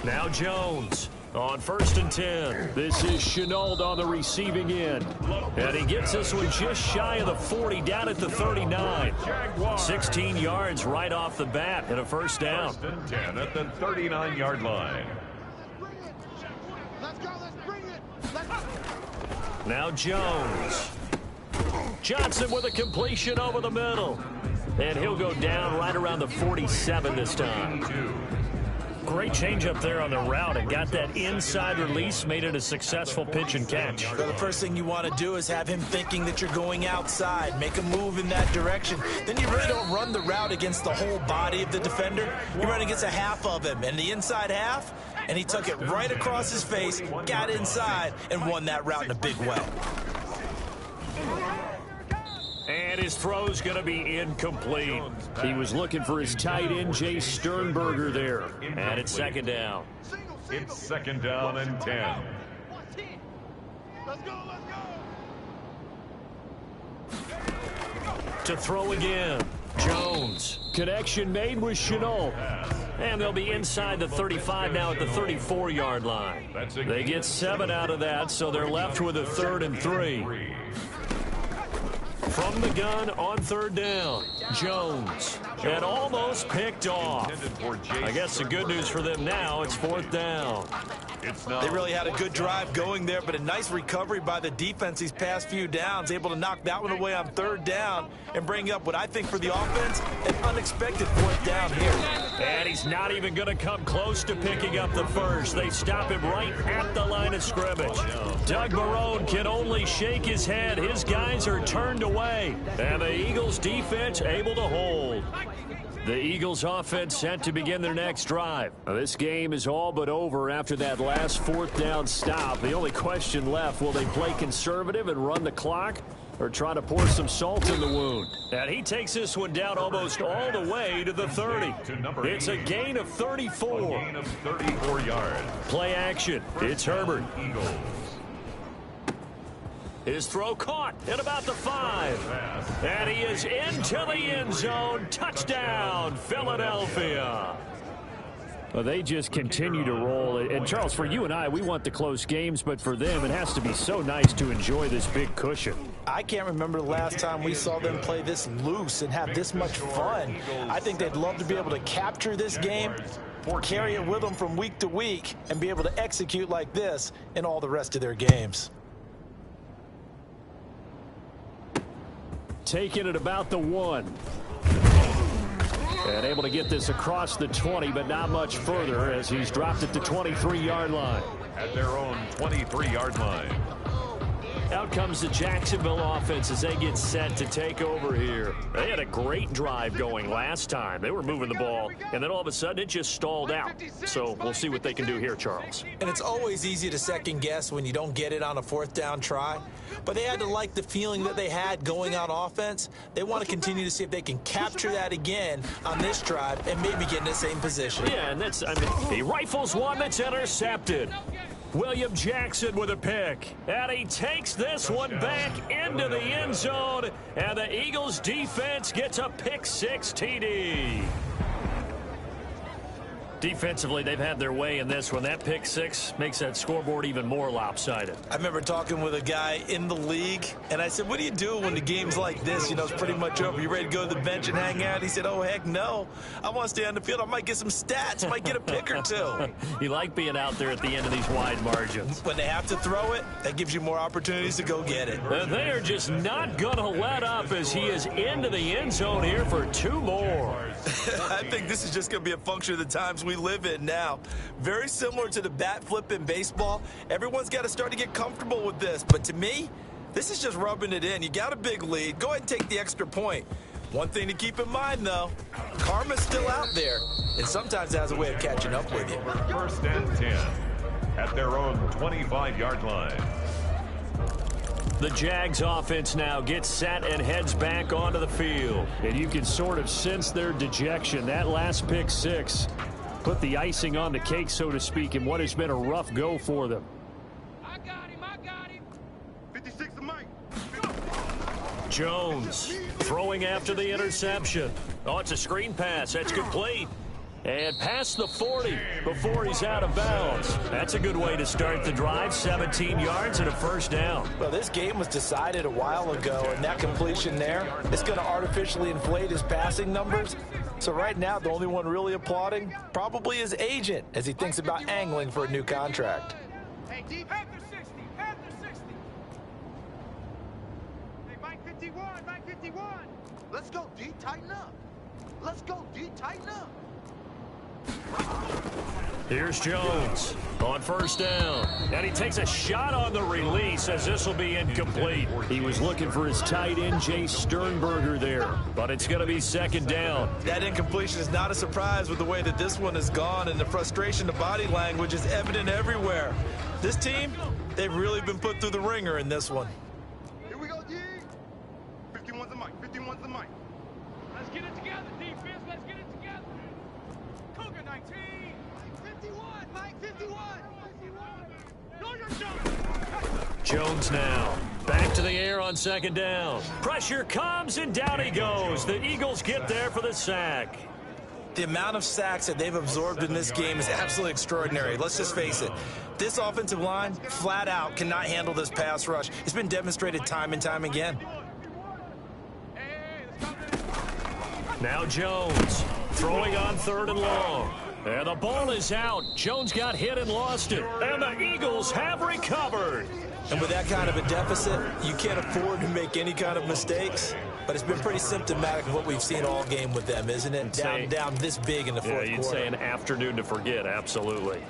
Now Jones on 1st and 10. This is Chenault on the receiving end. And he gets this one just shy of the 40, down at the 39. 16 yards right off the bat and a first down. 1st and 10 at the 39-yard line. Let's go, let's bring it. Let's go. Now Jones. Johnson with a completion over the middle. And he'll go down right around the 47 this time. Great change up there on the route and got that inside release, made it a successful pitch and catch. So the first thing you want to do is have him thinking that you're going outside, make a move in that direction. Then you really don't run the route against the whole body of the defender. You run against a half of him, and the inside half, and he took it right across his face, got inside, and won that route in a big way. And his throw's going to be incomplete. He was looking for his tight end, Jay Sternberger, there. And it's 2nd down. It's 2nd down and 10. Let's go, let's go. To throw again, Jones. Connection made with Chenault. And they'll be inside the 35 now at the 34-yard line. They get 7 out of that, so they're left with a 3rd and 3. From the gun on 3rd down, Jones. And almost picked off. I guess the good news for them now, it's 4th down. They really had a good drive going there, but a nice recovery by the defense these past few downs, able to knock that one away on 3rd down and bring up what I think for the offense, an unexpected 4th down here. And he's not even going to come close to picking up the first. They stop him right at the line of scrimmage. Doug Marrone can only shake his head. His guys are turned away. And the Eagles defense able to hold. The Eagles offense set to begin their next drive. Now, this game is all but over after that last 4th down stop. The only question left, will they play conservative and run the clock or try to pour some salt in the wound? And he takes this one down almost all the way to the 30. It's a gain of 34. A gain of 34 yards. Play action. It's Herbert. Eagles. His throw caught at about the 5. And he is into the end zone. Touchdown, Philadelphia. Well, they just continue to roll. And, Charles, for you and I, we want the close games, but for them, it has to be so nice to enjoy this big cushion. I can't remember the last time we saw them play this loose and have this much fun. I think they'd love to be able to capture this game, carry it with them from week to week, and be able to execute like this in all the rest of their games. Taking it about the 1. And able to get this across the 20, but not much further as he's dropped it to 23-yard line. At their own 23-yard line. Out comes the Jacksonville offense as they get set to take over here. They had a great drive going last time. They were moving the ball, and then all of a sudden it just stalled out. So we'll see what they can do here, Charles. And it's always easy to second guess when you don't get it on a 4th down try. But they had to like the feeling that they had going on offense. They want to continue to see if they can capture that again on this drive and maybe get in the same position. Yeah, and that's, he rifles one that's intercepted. William Jackson with a pick. And he takes this one back into the end zone. And the Eagles defense gets a pick 6 TD. Defensively, they've had their way in this one. That pick six makes that scoreboard even more lopsided. I remember talking with a guy in the league, and I said, what do you do when the game's like this? You know, it's pretty much over. You ready to go to the bench and hang out? He said, oh, heck no. I want to stay on the field. I might get some stats. I might get a pick or two. You like being out there at the end of these wide margins. When they have to throw it, that gives you more opportunities to go get it. They are just not going to let up as he is into the end zone here for 2 more. I think this is just going to be a function of the times we live in now. Very similar to the bat flip in baseball. Everyone's got to start to get comfortable with this. But to me, this is just rubbing it in. You got a big lead. Go ahead and take the extra point. One thing to keep in mind, though, karma's still out there, and sometimes it has a way of catching up with you. First and 10 at their own 25-yard line. The Jags offense now gets set and heads back onto the field. And you can sort of sense their dejection. That last pick six put the icing on the cake, so to speak, in what has been a rough go for them. I got him. I got him. 56 to Mike. Jones throwing after the interception. Oh, it's a screen pass. That's complete. And past the 40 before he's out of bounds. That's a good way to start the drive. 17 yards and a first down. Well, this game was decided a while ago, and that completion there is going to artificially inflate his passing numbers. So right now, the only one really applauding probably his agent as he thinks about angling for a new contract. Hey, deep. Panther 60. Panther 60. Hey, Mike 51. Mike 51. Let's go, D. Tighten up. Let's go, D. Tighten up. Here's Jones on first down. And he takes a shot on the release as this will be incomplete. He was looking for his tight end, Jay Sternberger, there. But it's going to be second down. That incompletion is not a surprise with the way that this one has gone, and the frustration, the body language is evident everywhere. This team, they've really been put through the ringer in this one. Here we go, D. 51's the Mike. 51's the Mike. Let's get it together, defense. Let's get it together. Cougar 19. Mike 51. Mike 51. Go your shot. Jones now back to the air on second down. Pressure comes and down he goes. The Eagles get there for the sack. The amount of sacks that they've absorbed in this game is absolutely extraordinary. Let's just face it. This offensive line, flat out, cannot handle this pass rush. It's been demonstrated time and time again. Now Jones throwing on third and long. And the ball is out. Jones got hit and lost it. And the Eagles have recovered. And with that kind of a deficit, you can't afford to make any kind of mistakes. But it's been pretty symptomatic of what we've seen all game with them, isn't it? Down this big in the fourth quarter. Yeah, you'd say an afternoon to forget, absolutely.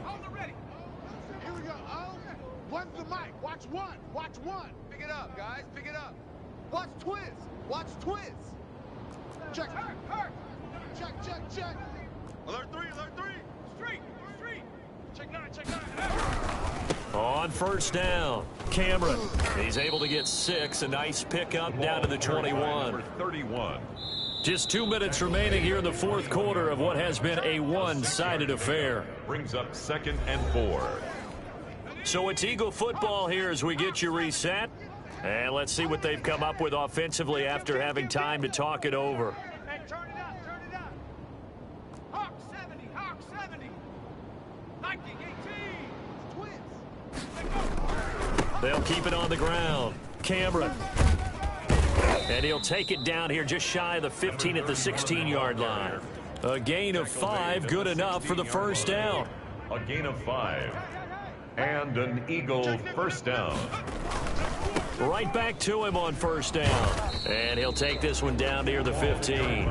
Hold it ready. Here we go. Oh, one's the Mike. Watch one. Watch one. Pick it up, guys. Pick it up. Watch twist. Watch twist. Check. Hurt. Check, check, check. Alert 3, alert 3. Street. Check 9. On first down, Cameron. He's able to get 6. A nice pickup down to the 21. Number 31. Just 2 minutes remaining here in the fourth quarter of what has been a one-sided affair. Brings up second and 4. So it's Eagle football here as we get you reset. And let's see what they've come up with offensively after having time to talk it over. Hey, turn it up. Hawk 70. Nike 18. Twist. They'll keep it on the ground. Cameron. And he'll take it down here just shy of the 15 at the 16-yard line. A gain of 5, good enough for the first down. A gain of 5. And an Eagle first down. Right back to him on first down. And he'll take this one down near the 15.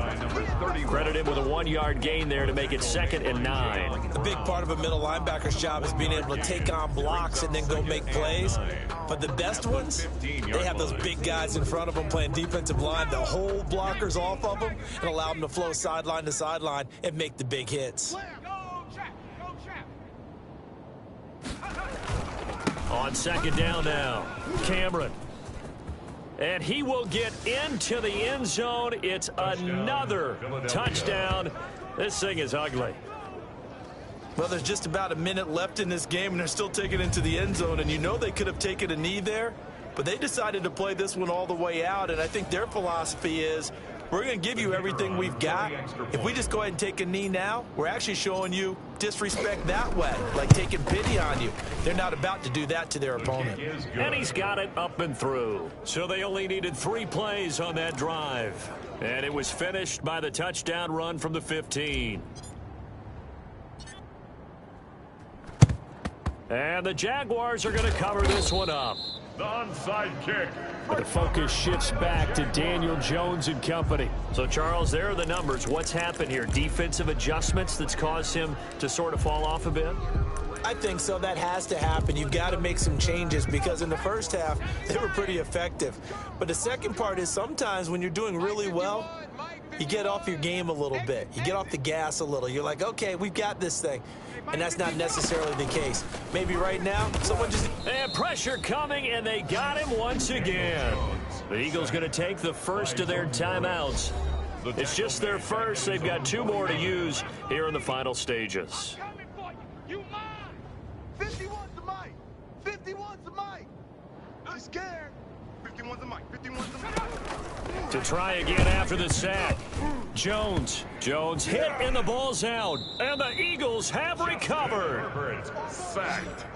Credit him with a 1-yard gain there to make it 2nd and 9. A big part of a middle linebacker's job is being able to take on blocks and then go make plays. But the best ones, they have those big guys in front of them playing defensive line. They'll hold blockers off of them and allow them to flow sideline to sideline and make the big hits. Go Jack. On second down now, Cameron. And he will get into the end zone. It's another touchdown. This thing is ugly. Well, there's just about a minute left in this game, and they're still taking it into the end zone. And you know they could have taken a knee there, but they decided to play this one all the way out. And I think their philosophy is, we're going to give you everything we've got. If we just go ahead and take a knee now, we're actually showing you disrespect that way, like taking pity on you. They're not about to do that to their opponent. And he's got it up and through. So they only needed 3 plays on that drive. And it was finished by the touchdown run from the 15. And the Jaguars are going to cover this one up. The onside kick. The focus shifts back to Daniel Jones and company. So, Charles, there are the numbers. What's happened here? Defensive adjustments that's caused him to sort of fall off a bit? I think so. That has to happen. You've got to make some changes because in the first half, they were pretty effective. But the second part is sometimes when you're doing really well, you get off your game a little bit. You get off the gas a little. You're like, okay, we've got this thing. And that's not necessarily the case. Maybe right now, someone just... And pressure coming, and they got him once again. The Eagles going to take the first of their timeouts. It's just their first. They've got 2 more to use here in the final stages. 51's the mic. 51's the mic. He's scared. 51's the mic. 51's the mic. To try again after the sack. Jones hit and the ball's out. And the Eagles have recovered. Sacked.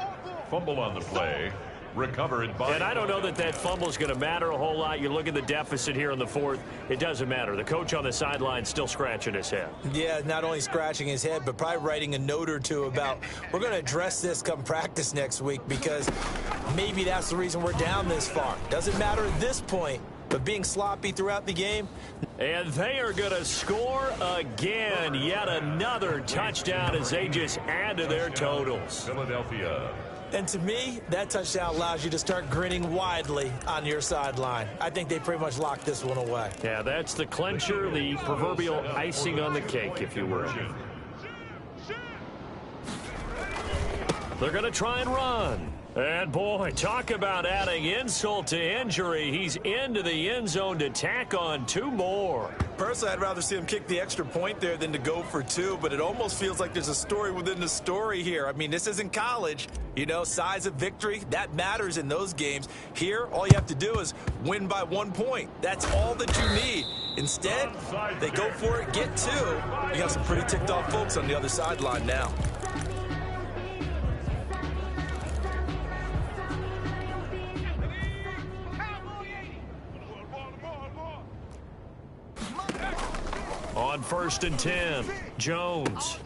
Fumble on the play. Recovered by... And I don't know that fumble is going to matter a whole lot. You look at the deficit here in the 4th. It doesn't matter. The coach on the sideline still scratching his head. Yeah, not only scratching his head, but probably writing a note or two about we're going to address this come practice next week because maybe that's the reason we're down this far. Doesn't matter at this point, but being sloppy throughout the game. And they are going to score again. Yet another touchdown as they just add to their totals. Philadelphia. And to me, that touchdown allows you to start grinning widely on your sideline. I think they pretty much locked this one away. Yeah, that's the clincher, the proverbial icing on the cake, if you will. They're going to try and run. And, boy, talk about adding insult to injury. He's into the end zone to tack on 2 more. Personally, I'd rather see him kick the extra point there than to go for 2, but it almost feels like there's a story within the story here. I mean, this isn't college. You know, size of victory, that matters in those games. Here, all you have to do is win by 1 point. That's all that you need. Instead, they go for it, get 2. You got some pretty ticked off folks on the other sideline now. On 1st and 10, Jones.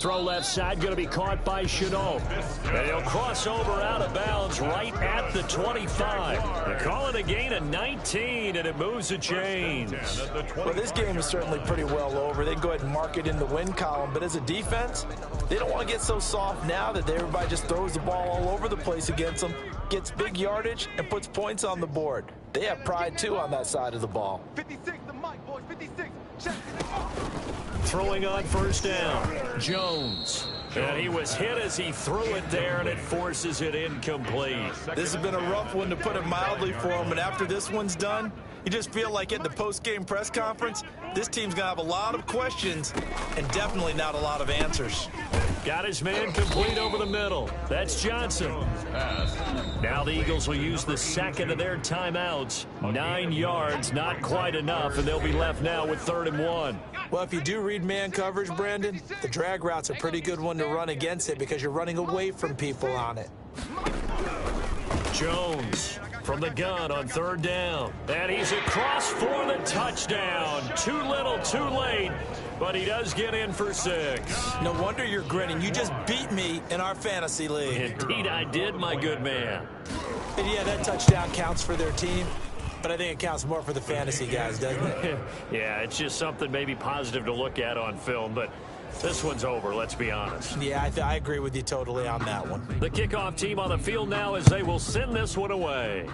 Throw left side, going to be caught by Chenault. And he'll cross over out of bounds right at the 25. They call it a gain of 19, and it moves the chains. Well, this game is certainly pretty well over. They can go ahead and mark it in the win column. But as a defense, they don't want to get so soft now that everybody just throws the ball all over the place against them, gets big yardage, and puts points on the board. They have pride, too, on that side of the ball. 56, the mic, boys. 56. Check it. Throwing on 1st down, Jones. And he was hit as he threw it there, and it forces it incomplete. This has been a rough one, to put it mildly, for him. And after this one's done, you just feel like at the post-game press conference, this team's going to have a lot of questions and definitely not a lot of answers. Got his man complete over the middle. That's Johnson. Now the Eagles will use the second of their timeouts. 9 yards, not quite enough, and they'll be left now with 3rd and 1. Well, if you do read man coverage, Brandon, the drag route's a pretty good one to run against it because you're running away from people on it. Jones from the gun on 3rd down. And he's across for the touchdown. Too little, too late. But he does get in for 6. No wonder you're grinning. You just beat me in our fantasy league. Indeed I did, my good man. And yeah, that touchdown counts for their team, but I think it counts more for the fantasy guys, doesn't it? Yeah, it's just something maybe positive to look at on film, but this one's over, let's be honest. Yeah, I agree with you totally on that one. The kickoff team on the field now as they will send this one away.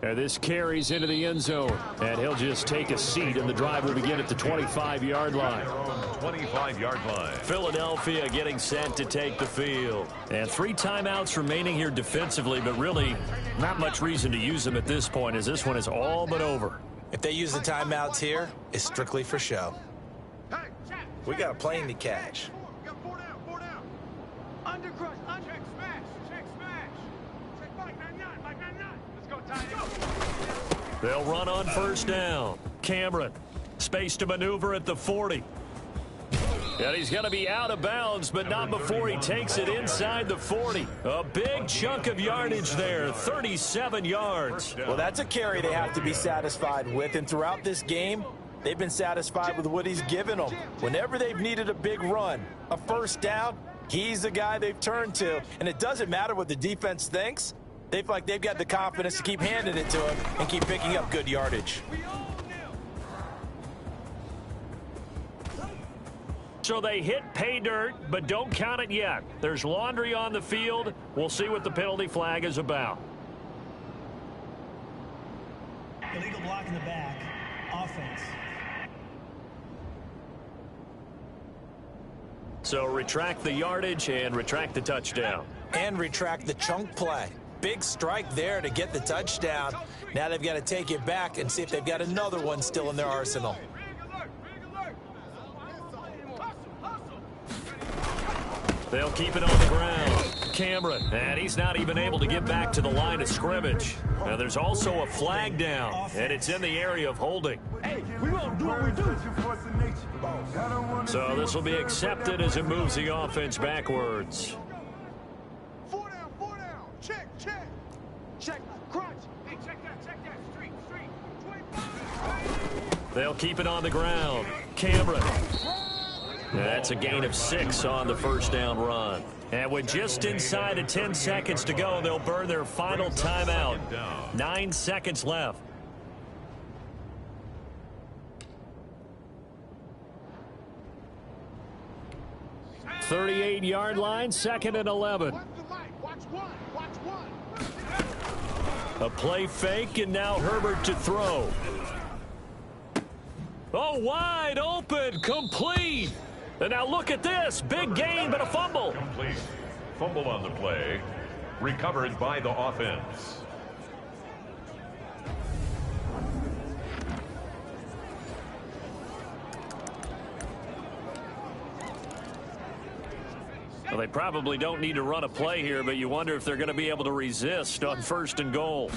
And this carries into the end zone. And he'll just take a seat, and the drive will begin at the 25-yard line. 25-yard line. Philadelphia getting set to take the field. And 3 timeouts remaining here defensively, but really not much reason to use them at this point as this one is all but over. If they use the timeouts here, it's strictly for show. We got a plane to catch. Four down. Under crush, check smash. Check Mike 99. Let's go, tight end. They'll run on first down. Cameron, space to maneuver at the 40. And he's going to be out of bounds, but not before he takes it inside the 40. A big chunk of yardage there, 37 yards. Well, that's a carry they have to be satisfied with, and throughout this game, they've been satisfied with what he's given them. Whenever they've needed a big run, a first down, he's the guy they've turned to. And it doesn't matter what the defense thinks. They feel like they've got the confidence to keep handing it to him and keep picking up good yardage. So they hit pay dirt, but don't count it yet. There's laundry on the field. We'll see what the penalty flag is about. Illegal block in the back. Offense. So retract the yardage and retract the touchdown. And retract the chunk play. Big strike there to get the touchdown. Now they've got to take it back and see if they've got another one still in their arsenal. They'll keep it on the ground. Cameron, and he's not even able to get back to the line of scrimmage. Now there's also a flag down, and it's in the area of holding. Hey, we won't do what we do. So this will be accepted as it moves the offense backwards. 4 down, 4 down. Check. Check, crunch. Hey, check that. Street. 25. They'll keep it on the ground. Cameron. That's a gain of 6 on the first down run. And with just inside of 10 seconds to go, they'll burn their final timeout. 9 seconds left. .38-yard line, 2nd and 11. Watch the mic. Watch one. A play fake, and now Herbert to throw. Oh, wide open, complete. And now look at this, big gain, but a fumble. Complete. Fumble on the play. Recovered by the offense. Well, they probably don't need to run a play here, but you wonder if they're going to be able to resist on 1st and goal.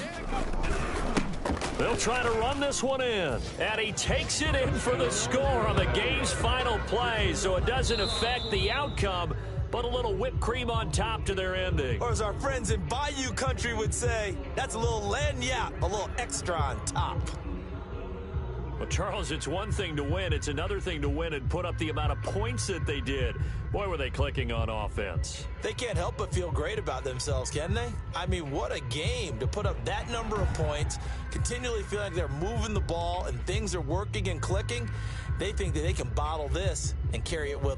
They'll try to run this one in, and he takes it in for the score on the game's final play, so it doesn't affect the outcome, but a little whipped cream on top to their ending. Or as our friends in Bayou country would say, that's a little lagniappe, a little extra on top. Well, Charles, it's one thing to win. It's another thing to win and put up the amount of points that they did. Boy, were they clicking on offense. They can't help but feel great about themselves, can they? I mean, what a game to put up that number of points, continually feeling like they're moving the ball and things are working and clicking. They think that they can bottle this and carry it with